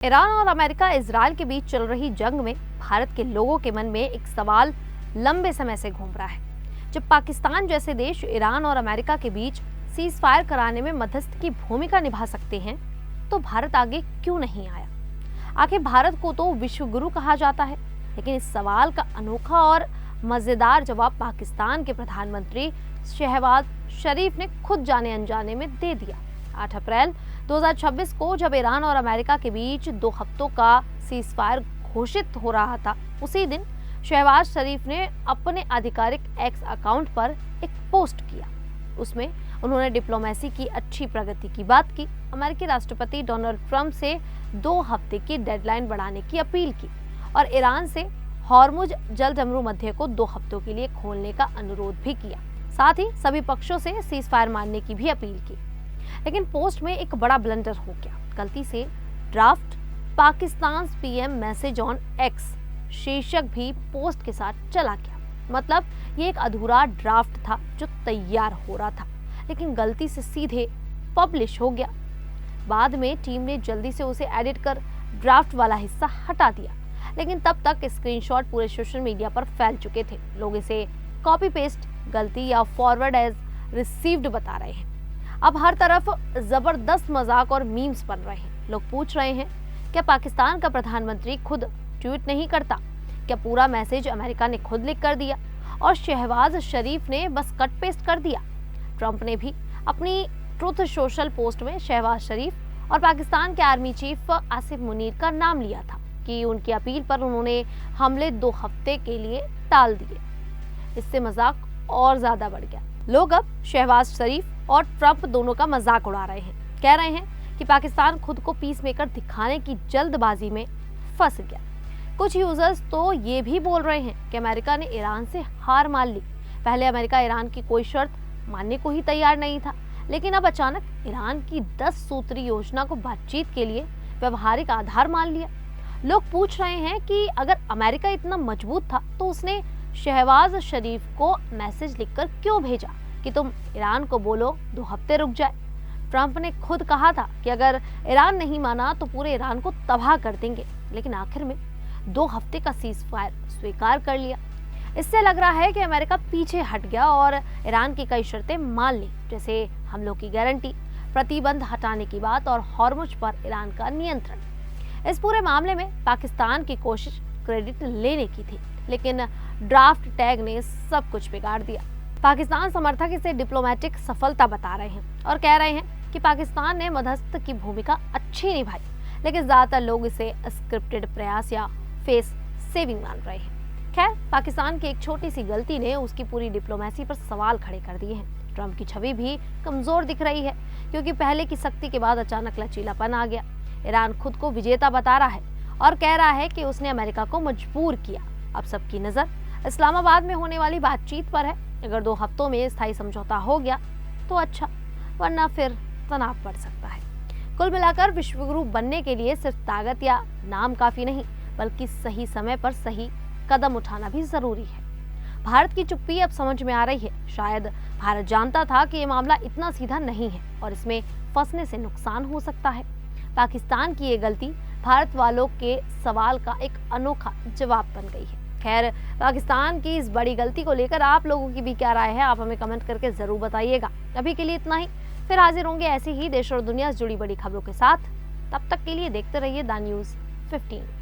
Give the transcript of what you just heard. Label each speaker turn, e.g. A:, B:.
A: Iran और America Israel के बीच चल रही जंग में भारत के लोगों के मन में एक सवाल लंबे समय से घूम रहा है। जब पाकिस्तान जैसे देश ईरान और अमेरिका के बीच सीज फायर कराने में मध्यस्थ की भूमिका निभा सकते हैं, तो भारत आगे क्यों नहीं आया? आखिर भारत को तो विश्व गुरु कहा जाता है, लेकिन इस सवाल का अनोखा और मजेदार जवाब पाकिस्तान के प्रधानमंत्री शहबाज शरीफ ने खुद जाने अनजाने में दे दिया। 8 अप्रैल 2026 को जब ईरान और अमेरिका के बीच 2 हफ्तों का सीज फायर घोषित हो रहा था, उसी दिन शहबाज शरीफ ने अपने आधिकारिक एक्स अकाउंट पर एक पोस्ट किया। उसमें उन्होंने डिप्लोमेसी की अच्छी प्रगति की बात की, अमेरिकी राष्ट्रपति डोनाल्ड ट्रंप से 2 हफ्ते की डेडलाइन बढ़ाने की अपील की और ईरान से हॉर्मुज जलजमरू मध्य को 2 हफ्तों के लिए खोलने का अनुरोध भी किया। साथ ही सभी पक्षों से सीज फायर मानने की भी अपील की। लेकिन पोस्ट में एक बड़ा ब्लंडर हो गया। गलती से draft Pakistan PM message on x शीर्षक भी पोस्ट के साथ चला गया। मतलब ये एक अधूरा ड्राफ्ट था जो तैयार हो रहा था, लेकिन गलती से सीधे पब्लिश हो गया। बाद में टीम ने जल्दी से उसे एडिट कर ड्राफ्ट वाला हिस्सा हटा दिया, लेकिन तब तक स्क्रीनशॉट पूरे सोशल मीडिया पर फैल चुके थे। लोग इसे कॉपी पेस्ट, गलती या फॉरवर्ड एज रिसीव्ड बता रहे हैं। अब हर तरफ जबरदस्त मजाक और मीम्स बन रहे हैं। लोग पूछ रहे हैं, क्या पाकिस्तान का प्रधानमंत्री खुद ट्वीट नहीं करता? क्या पूरा मैसेज अमेरिका ने खुद लिख कर दिया और शहबाज शरीफ ने बस कट पेस्ट कर दिया? ट्रंप ने भी अपनी ट्रुथ सोशल पोस्ट में शहबाज शरीफ और पाकिस्तान के आर्मी चीफ आसिफ मुनीर का नाम लिया था कि उनकी अपील पर उन्होंने हमले 2 हफ्ते के लिए टाल दिए। इससे मजाक और ज्यादा बढ़ गया। लोग अब शहबाज शरीफ और ट्रंप दोनों का मजाक उड़ा रहे हैं। कह रहे हैं कि पाकिस्तान खुद को पीस मेकर दिखाने की जल्दबाजी में फंस गया। कुछ यूजर्स तो ये भी बोल रहे हैं कि अमेरिका ने ईरान से हार मान ली। पहले अमेरिका ईरान की कोई शर्त मानने को ही तैयार नहीं था, लेकिन अब अचानक ईरान की 10 सूत्री योजना को बातचीत के लिए व्यवहारिक आधार मान लिया। लोग पूछ रहे हैं कि अगर अमेरिका इतना मजबूत था तो उसने शहबाज शरीफ को मैसेज लिखकर क्यों भेजा कि तुम ईरान को बोलो 2 हफ्ते रुक जाए। ट्रंप ने खुद कहा था कि अगर ईरान नहीं माना तो पूरे ईरान को तबाह कर देंगे, लेकिन आखिर में 2 हफ्ते का सीज फायर स्वीकार कर लिया। इससे लग रहा है कि अमेरिका पीछे हट गया और ईरान की कई शर्तें मान ली, जैसे हमलों की गारंटी, प्रतिबंध हटाने की बात और हॉर्मुज पर ईरान का नियंत्रण। इस पूरे मामले में पाकिस्तान की कोशिश क्रेडिट लेने की थी, लेकिन ड्राफ्ट टैग ने सब कुछ बिगाड़ दिया। पाकिस्तान समर्थक इसे डिप्लोमेटिक सफलता बता रहे हैं और कह रहे हैं कि पाकिस्तान ने मध्यस्थ की भूमिका अच्छी निभाई, लेकिन ज्यादातर लोग इसे स्क्रिप्टेड प्रयास या फेस सेविंग मान रहे हैं। खैर, पाकिस्तान की एक छोटी सी गलती ने उसकी पूरी डिप्लोमेसी पर सवाल खड़े कर दिए हैं। ट्रंप की छवि भी कमजोर दिख रही है, क्योंकि पहले की सख्ती के बाद अचानक लचीलापन आ गया। ईरान खुद को विजेता बता रहा है और कह रहा है कि उसने अमेरिका को मजबूर किया। अब सबकी नजर इस्लामाबाद में होने वाली बातचीत पर है। अगर 2 हफ्तों में स्थायी समझौता हो गया तो अच्छा, वरना फिर तनाव बढ़ सकता है। कुल मिलाकर विश्वगुरु बनने के लिए सिर्फ ताकत या नाम काफी नहीं, बल्कि सही समय पर सही कदम उठाना भी जरूरी है। भारत की चुप्पी अब समझ में आ रही है। शायद भारत जानता था कि ये मामला इतना सीधा नहीं है और इसमें फंसने से नुकसान हो सकता है। पाकिस्तान की ये गलती भारत वालों के सवाल का एक अनोखा जवाब बन गई है। खैर, पाकिस्तान की इस बड़ी गलती को लेकर आप लोगों की भी क्या राय है, आप हमें कमेंट करके जरूर बताइएगा। अभी के लिए इतना ही, फिर हाजिर होंगे ऐसी ही देश और दुनिया से जुड़ी बड़ी खबरों के साथ। तब तक के लिए देखते रहिए द न्यूज़ 15।